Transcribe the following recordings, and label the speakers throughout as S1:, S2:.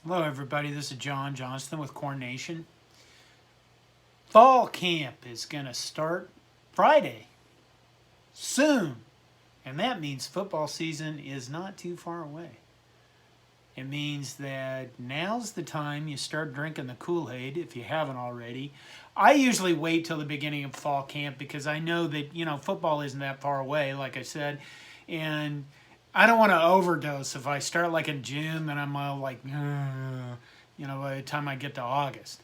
S1: Hello, everybody. This is John Johnston with Corn Nation. Fall camp is going to start Friday, soon. And that means football season is not too far away. It means that now's the time you start drinking the Kool-Aid if you haven't already. I usually wait till the beginning of fall camp because I know that, football isn't that far away, like I said. And I don't want to overdose if I start like in June, then I'm all like, by the time I get to August.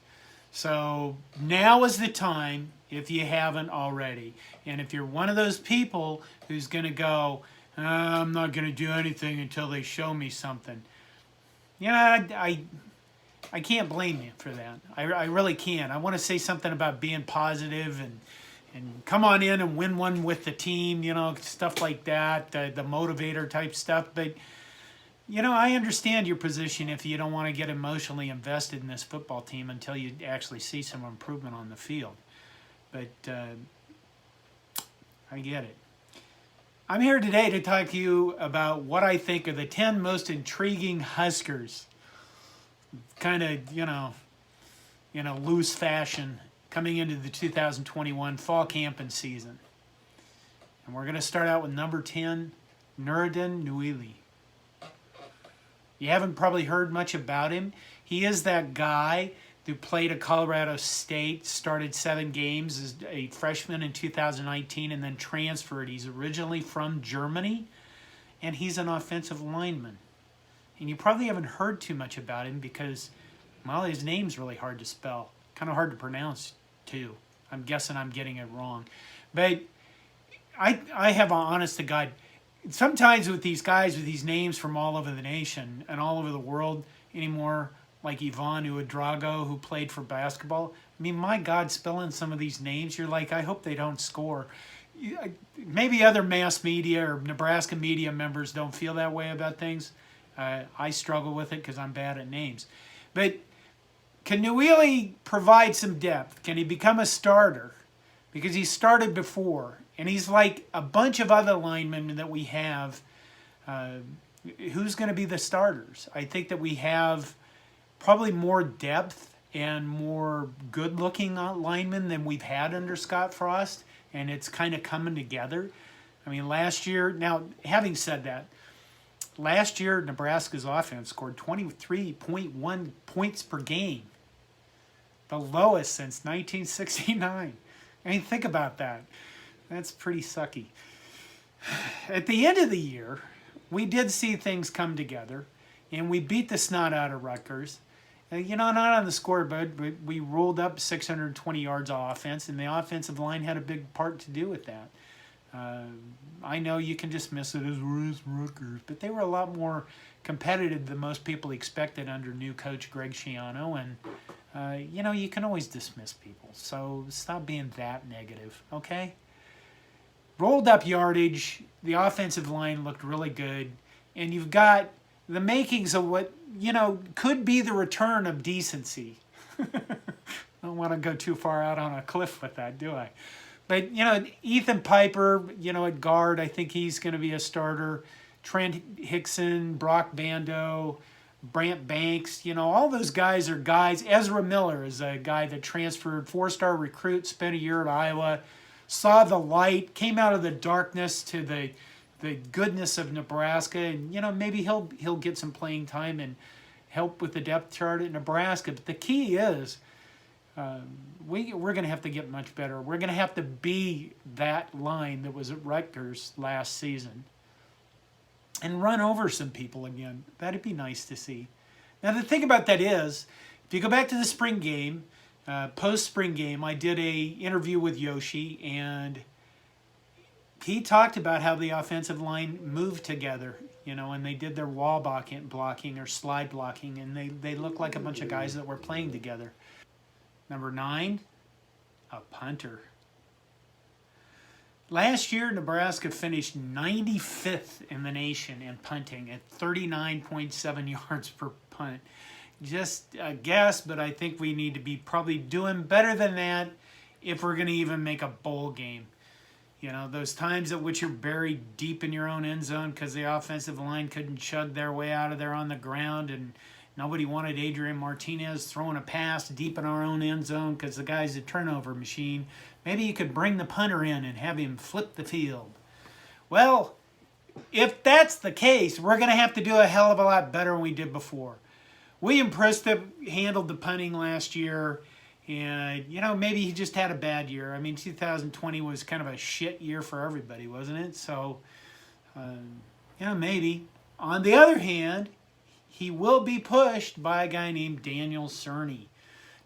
S1: So now is the time if you haven't already. And if you're one of those people who's going to go, I'm not going to do anything until they show me something. I can't blame you for that. I really can't. I want to say something about being positive and come on in and win one with the team, stuff like that, the motivator type stuff. But, I understand your position if you don't want to get emotionally invested in this football team until you actually see some improvement on the field. But I get it. I'm here today to talk to you about what I think are the 10 most intriguing Huskers. Kind of, loose fashion coming into the 2021 fall camping season. And we're going to start out with number 10, Nouredin Nouili. You haven't probably heard much about him. He is that guy who played at Colorado State, started 7 games as a freshman in 2019, and then transferred. He's originally from Germany, and he's an offensive lineman. And you probably haven't heard too much about him because, well, his name's really hard to spell. Kind of hard to pronounce, too. I'm guessing I'm getting it wrong. But I have an honest to God, sometimes with these guys with these names from all over the nation and all over the world anymore, like Ivan Uedrago, who played for basketball. I mean, my God, spelling some of these names, you're like, I hope they don't score. Maybe other mass media or Nebraska media members don't feel that way about things. I struggle with it because I'm bad at names. But can Nouili provide some depth? Can he become a starter? Because he started before. And he's like a bunch of other linemen that we have. Who's going to be the starters? I think that we have probably more depth and more good-looking linemen than we've had under Scott Frost. And it's kind of coming together. I mean, last year, now, having said that, last year, Nebraska's offense scored 23.1 points per game. The lowest since 1969. I mean, think about that. That's pretty sucky. At the end of the year, we did see things come together, and we beat the snot out of Rutgers. Not on the scoreboard, but we rolled up 620 yards of offense, and the offensive line had a big part to do with that. I know you can dismiss it as Rutgers, but they were a lot more competitive than most people expected under new coach Greg Schiano, and you can always dismiss people, so stop being that negative, okay? Rolled up yardage, the offensive line looked really good, and you've got the makings of what, could be the return of decency. I don't want to go too far out on a cliff with that, do I? But, Ethan Piper, at guard, I think he's going to be a starter. Trent Hickson, Brock Bando, Brant Banks, all those guys are guys. Ezra Miller is a guy that transferred, 4-star recruit, spent a year at Iowa, saw the light, came out of the darkness to the goodness of Nebraska, and maybe he'll get some playing time and help with the depth chart at Nebraska. But the key is we're going to have to get much better. We're going to have to be that line that was at Rutgers last season and run over some people again. That'd be nice to see. Now the thing about that is, if you go back to the spring game, post-spring game, I did a interview with Yoshi, and he talked about how the offensive line moved together, and they did their wall blocking or slide blocking, and they looked like a bunch of guys that were playing together. Number 9, a punter. Last year, Nebraska finished 95th in the nation in punting at 39.7 yards per punt. Just a guess, but I think we need to be probably doing better than that if we're going to even make a bowl game. Those times at which you're buried deep in your own end zone because the offensive line couldn't chug their way out of there on the ground, and Nobody wanted Adrian Martinez throwing a pass deep in our own end zone because the guy's a turnover machine. Maybe you could bring the punter in and have him flip the field. Well, if that's the case, we're going to have to do a hell of a lot better than we did before. William Prista handled the punting last year, and, maybe he just had a bad year. I mean, 2020 was kind of a shit year for everybody, wasn't it? So, maybe. On the other hand, he will be pushed by a guy named Daniel Cerny.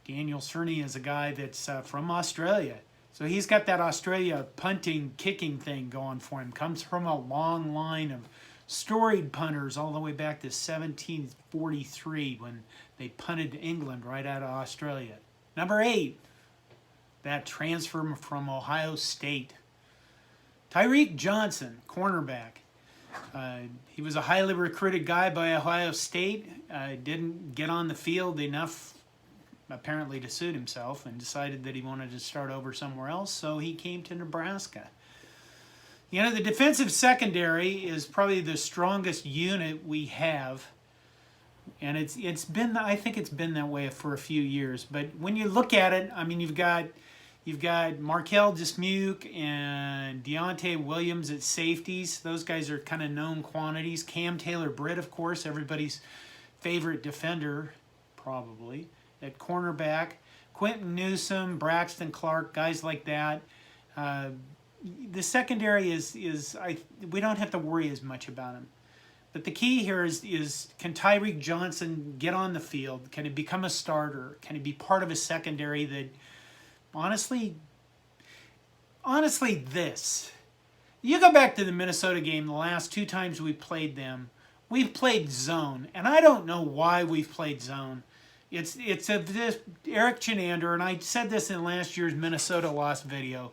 S1: Daniel Cerny is a guy that's from Australia. So he's got that Australia punting, kicking thing going for him. Comes from a long line of storied punters all the way back to 1743 when they punted to England right out of Australia. Number 8, that transfer from Ohio State. Tyreke Johnson, cornerback. He was a highly recruited guy by Ohio State. Didn't get on the field enough apparently to suit himself and decided that he wanted to start over somewhere else, so he came to Nebraska. The defensive secondary is probably the strongest unit we have, and it's been, I think it's been that way for a few years. But when you look at it, I mean, you've got Markel Dismuke and Deontay Williams at safeties. Those guys are kind of known quantities. Cam Taylor-Britt, of course, everybody's favorite defender, probably, at cornerback. Quentin Newsome, Braxton Clark, guys like that. The secondary we don't have to worry as much about him. But the key here is can Tyreke Johnson get on the field? Can he become a starter? Can he be part of a secondary that, honestly, this. You go back to the Minnesota game, the last 2 times we played them, we've played zone. And I don't know why we've played zone. It's Eric Chinander, and I said this in last year's Minnesota loss video.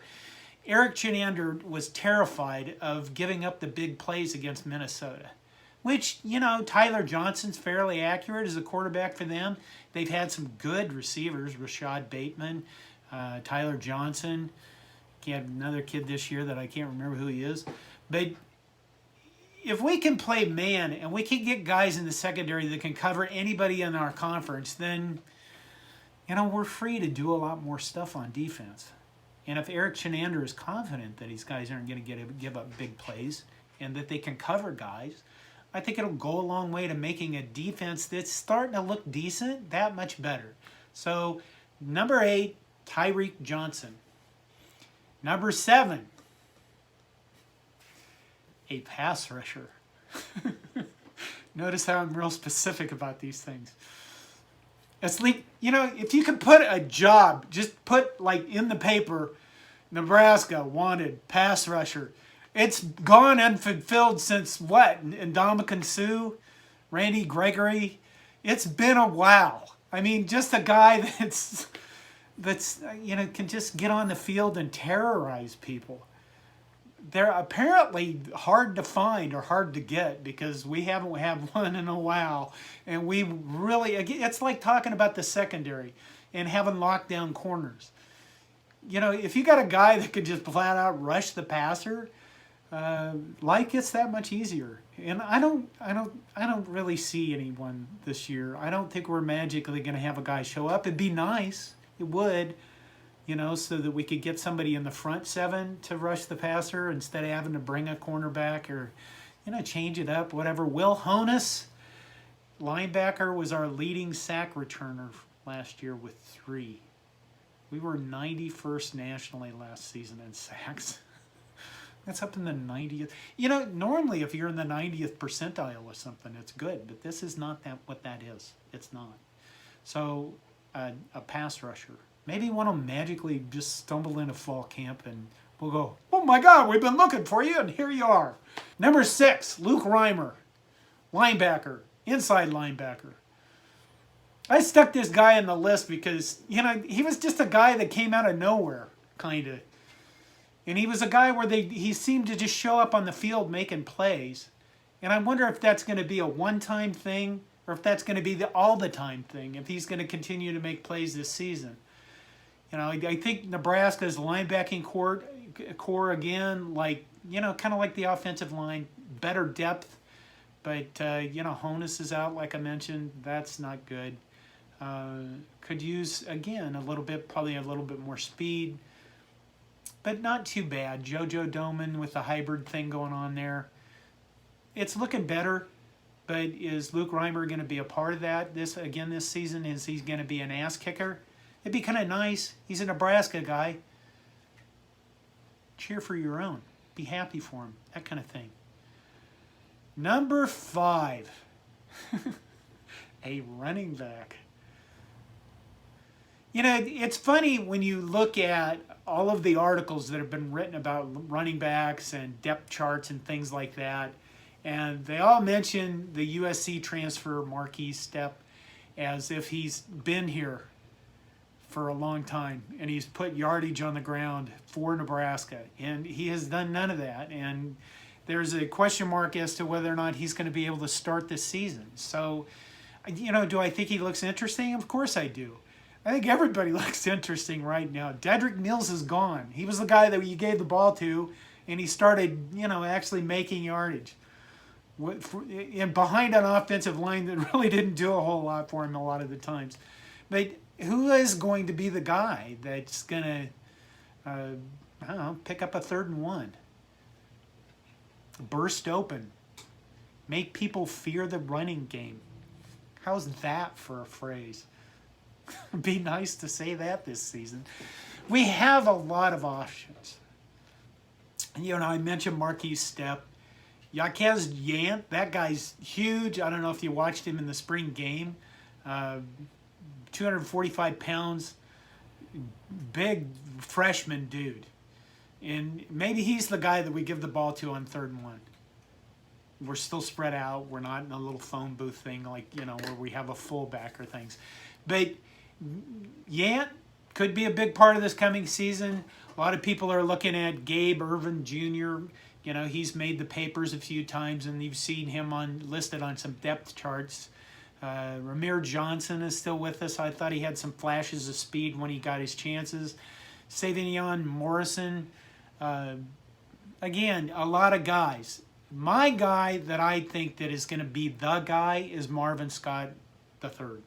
S1: Eric Chinander was terrified of giving up the big plays against Minnesota, which, Tyler Johnson's fairly accurate as a quarterback for them. They've had some good receivers, Rashad Bateman, Tyler Johnson. He had another kid this year that I can't remember who he is. But if we can play man and we can get guys in the secondary that can cover anybody in our conference, then, we're free to do a lot more stuff on defense. And if Eric Chinander is confident that these guys aren't going to give up big plays and that they can cover guys, I think it'll go a long way to making a defense that's starting to look decent that much better. So, number 8, Tyreke Johnson. Number 7, a pass rusher. Notice how I'm real specific about these things. It's like, if you could put a job, just put in the paper, Nebraska wanted pass rusher. It's gone unfulfilled since what? Ndamukong Suh, Randy Gregory. It's been a while. I mean, just a guy that's can just get on the field and terrorize people. They're apparently hard to find or hard to get because we haven't had one in a while. And we really, it's like talking about the secondary and having lockdown corners. If you got a guy that could just flat out rush the passer, life gets that much easier. And I don't really see anyone this year. I don't think we're magically going to have a guy show up. It'd be nice. It would. So that we could get somebody in the front 7 to rush the passer instead of having to bring a cornerback or, change it up, whatever. Will Honus, linebacker, was our leading sack returner last year with 3. We were 91st nationally last season in sacks. That's up in the 90th. Normally if you're in the 90th percentile or something, it's good, but this is not what that is. It's not. So, a pass rusher. Maybe one will magically just stumble into fall camp and we'll go, oh my God, we've been looking for you and here you are. Number 6, Luke Reimer, linebacker, inside linebacker. I stuck this guy in the list because, he was just a guy that came out of nowhere, kind of. And he was a guy where he seemed to just show up on the field making plays. And I wonder if that's going to be a one-time thing or if that's going to be the all-the-time thing, if he's going to continue to make plays this season. I think Nebraska's linebacking core again, kind of like the offensive line, better depth, But, Honus is out, like I mentioned. That's not good. Could use, again, probably a little bit more speed. But not too bad. JoJo Doman with the hybrid thing going on there. It's looking better. But is Luke Reimer going to be a part of that this season? Is he going to be an ass kicker? It'd be kind of nice. He's a Nebraska guy. Cheer for your own. Be happy for him. That kind of thing. Number 5. A running back. It's funny when you look at all of the articles that have been written about running backs and depth charts and things like that. And they all mention the USC transfer Marquise Stepp as if he's been here for a long time and he's put yardage on the ground for Nebraska. And he has done none of that. And there's a question mark as to whether or not he's going to be able to start this season. So, do I think he looks interesting? Of course I do. I think everybody looks interesting right now. Dedrick Mills is gone. He was the guy that you gave the ball to, and he started, actually making yardage. And behind an offensive line that really didn't do a whole lot for him a lot of the times. But who is going to be the guy that's going to, pick up a 3rd and 1? Burst open. Make people fear the running game. How's that for a phrase? Be nice to say that this season. We have a lot of options. I mentioned Marquise Stepp. Jaquez Yant, that guy's huge. I don't know if you watched him in the spring game. 245 pounds. Big freshman dude. And maybe he's the guy that we give the ball to on 3rd and 1. We're still spread out. We're not in a little phone booth thing like, where we have a fullback or things. But Yant could be a big part of this coming season. A lot of people are looking at Gabe Irvin Jr. He's made the papers a few times, and you've seen him listed on some depth charts. Reimer Johnson is still with us. I thought he had some flashes of speed when he got his chances. Savion Morrison. Again, a lot of guys. My guy that I think that is going to be the guy is Marvin Scott III.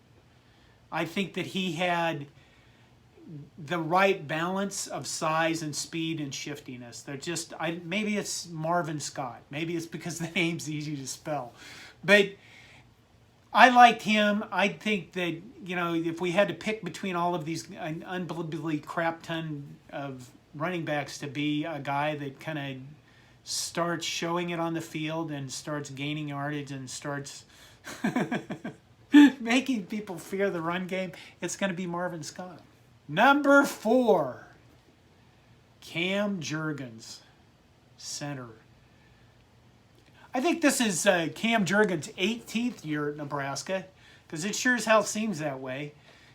S1: I think that he had the right balance of size and speed and shiftiness. Maybe it's Marvin Scott. Maybe it's because the name's easy to spell. But I liked him. I think that, if we had to pick between all of these unbelievably crap ton of running backs to be a guy that kind of starts showing it on the field and starts gaining yardage and starts making people fear the run game, it's going to be Marvin Scott. Number 4, Cam Jurgens, center. I think this is Cam Jurgens' 18th year at Nebraska, because it sure as hell seems that way.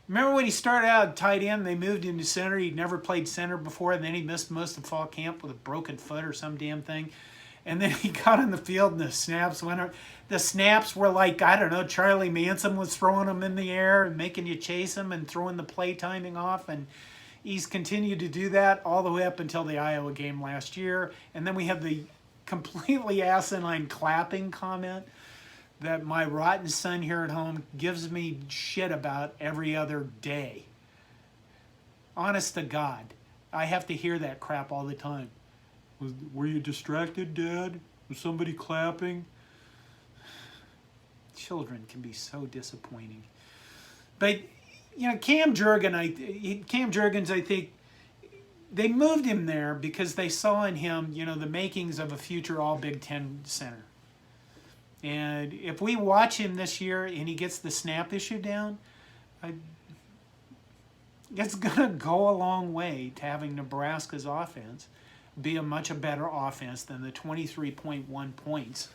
S1: Remember when he started out tight end, they moved him to center. He'd never played center before, and then he missed most of fall camp with a broken foot or some damn thing. And then he got on the field, and the snaps went. The snaps were like, I don't know, Charlie Manson was throwing them in the air and making you chase him and throwing the play timing off. And he's continued to do that all the way up until the Iowa game last year. And then we have the completely asinine clapping comment that my rotten son here at home gives me shit about every other day. Honest to God, I have to hear that crap all the time. Were you distracted, Dad? Was somebody clapping? Children can be so disappointing. But, Cam Jurgens, I think, they moved him there because they saw in him, the makings of a future All-Big Ten center. And if we watch him this year and he gets the snap issue down, it's going to go a long way to having Nebraska's offense be a much better offense than the 23.1 points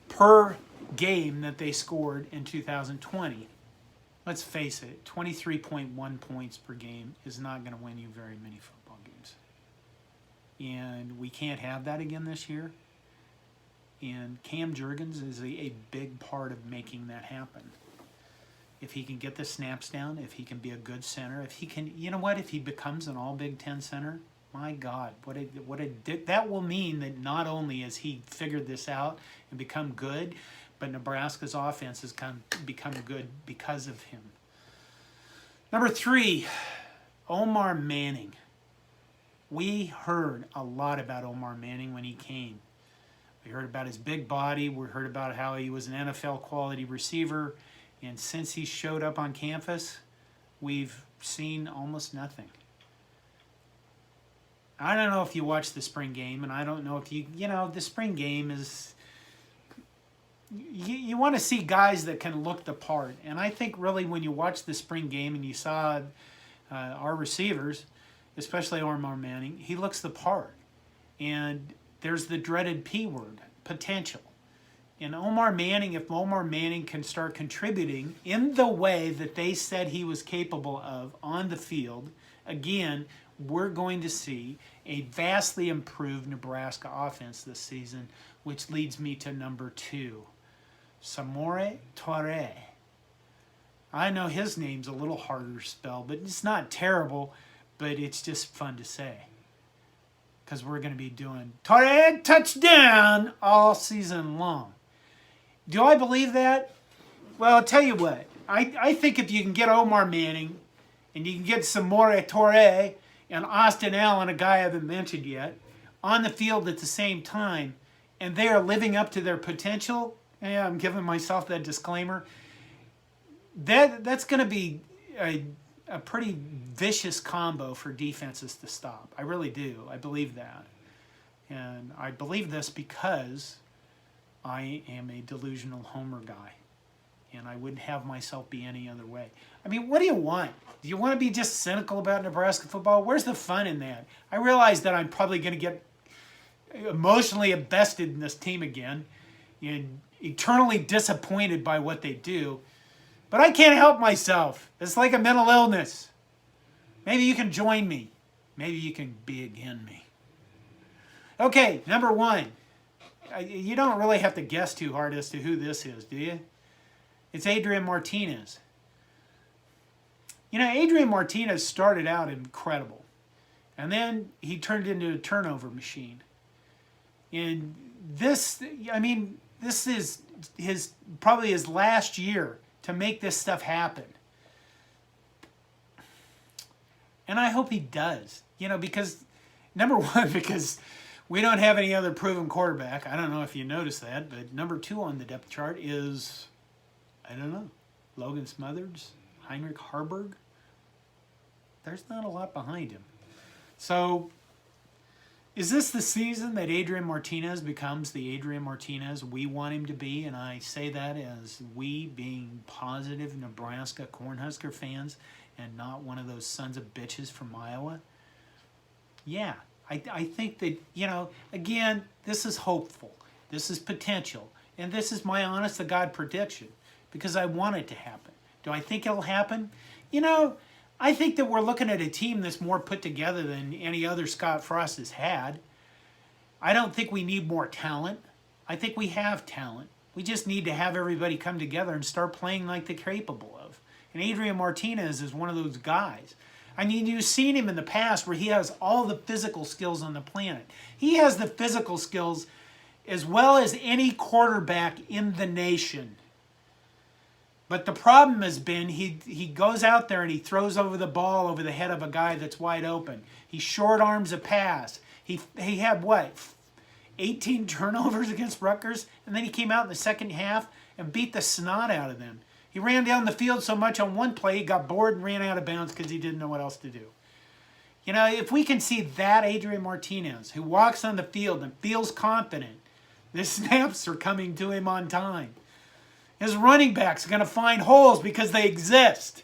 S1: per game that they scored in 2020. Let's face it, 23.1 points per game is not going to win you very many football games. And we can't have that again this year. And Cam Jurgens is a big part of making that happen. If he can get the snaps down, if he can be a good center, if he can, if he becomes an All-Big Ten center, my God, that will mean that not only has he figured this out and become good, but Nebraska's offense has become good because of him. Number 3, Omar Manning. We heard a lot about Omar Manning when he came. We heard about his big body. We heard about how he was an NFL quality receiver. And since he showed up on campus, we've seen almost nothing. I don't know if you watched the spring game, and I don't know if the spring game is, you want to see guys that can look the part. And I think really when you watch the spring game and you saw our receivers, especially Omar Manning, he looks the part. And there's the dreaded P word, potential. And Omar Manning, if Omar Manning can start contributing in the way that they said he was capable of on the field, again, we're going to see a vastly improved Nebraska offense this season, which leads me to number 2, Samori Toure. I know his name's a little harder to spell, but it's not terrible, but it's just fun to say. Because we're going to be doing Toure touchdown all season long. Do I believe that? Well, I'll tell you what. I think if you can get Omar Manning and you can get Samori Toure and Austin Allen, a guy I haven't mentioned yet, on the field at the same time, and they are living up to their potential, yeah, I'm giving myself that disclaimer, that's going to be a pretty vicious combo for defenses to stop. I really do. I believe that. And I believe this because I am a delusional homer guy. And I wouldn't have myself be any other way. I mean, what do you want? Do you want to be just cynical about Nebraska football? Where's the fun in that? I realize that I'm probably going to get emotionally invested in this team again and eternally disappointed by what they do. But I can't help myself. It's like a mental illness. Maybe you can join me. Maybe you can be again me. Okay, number 1. You don't really have to guess too hard as to who this is, do you? It's Adrian Martinez. You know, Adrian Martinez started out incredible. And then he turned into a turnover machine. And this is probably his last year to make this stuff happen. And I hope he does. Because, number 1, because we don't have any other proven quarterback. I don't know if you noticed that, but number 2 on the depth chart is, I don't know, Logan Smothers, Heinrich Harburg. There's not a lot behind him. So, is this the season that Adrian Martinez becomes the Adrian Martinez we want him to be? And I say that as we being positive Nebraska Cornhusker fans and not one of those sons of bitches from Iowa. Yeah, I think that, again, this is hopeful. This is potential. And this is my honest-to-God prediction because I want it to happen. Do I think it'll happen? I think that we're looking at a team that's more put together than any other Scott Frost has had. I don't think we need more talent. I think we have talent. We just need to have everybody come together and start playing like they're capable of. And Adrian Martinez is one of those guys. I mean, you've seen him in the past where he has all the physical skills on the planet. He has the physical skills as well as any quarterback in the nation. But the problem has been he goes out there and he throws over the ball over the head of a guy that's wide open. He short arms a pass. He had, 18 turnovers against Rutgers? And then he came out in the second half and beat the snot out of them. He ran down the field so much on one play, he got bored and ran out of bounds because he didn't know what else to do. If we can see that Adrian Martinez, who walks on the field and feels confident, the snaps are coming to him on time. His running backs are going to find holes because they exist.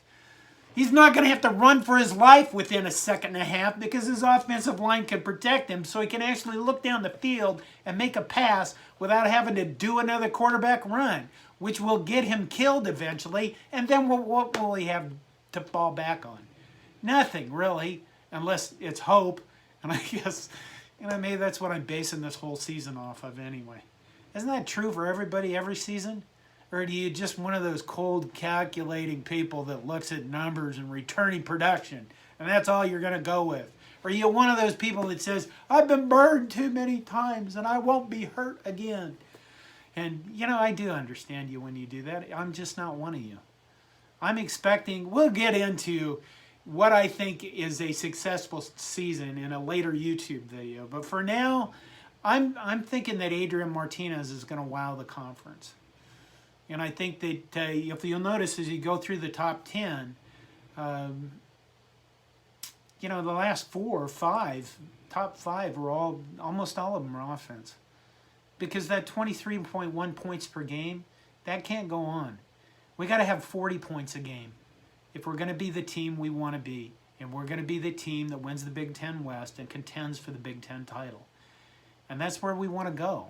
S1: He's not going to have to run for his life within a second and a half because his offensive line can protect him so he can actually look down the field and make a pass without having to do another quarterback run, which will get him killed eventually. And then what will he have to fall back on? Nothing, really, unless it's hope. And I guess, maybe that's what I'm basing this whole season off of anyway. Isn't that true for everybody every season? Or are you just one of those cold calculating people that looks at numbers and returning production, and that's all you're going to go with? Or are you one of those people that says, I've been burned too many times and I won't be hurt again? And, you know, I do understand you when you do that. I'm just not one of you. I'm expecting, we'll get into what I think is a successful season in a later YouTube video. But for now, I'm thinking that Adrian Martinez is going to wow the conference. And I think that if you'll notice as you go through the top 10, you know, the last 4 or 5, top 5 were almost all of them are offense. Because that 23.1 points per game, that can't go on. We got to have 40 points a game if we're going to be the team we want to be. And we're going to be the team that wins the Big Ten West and contends for the Big Ten title. And that's where we want to go.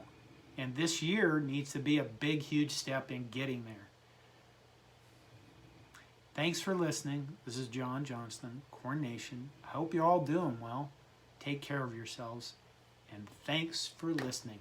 S1: And this year needs to be a big, huge step in getting there. Thanks for listening. This is John Johnston, Corn Nation. I hope you're all doing well. Take care of yourselves. And thanks for listening.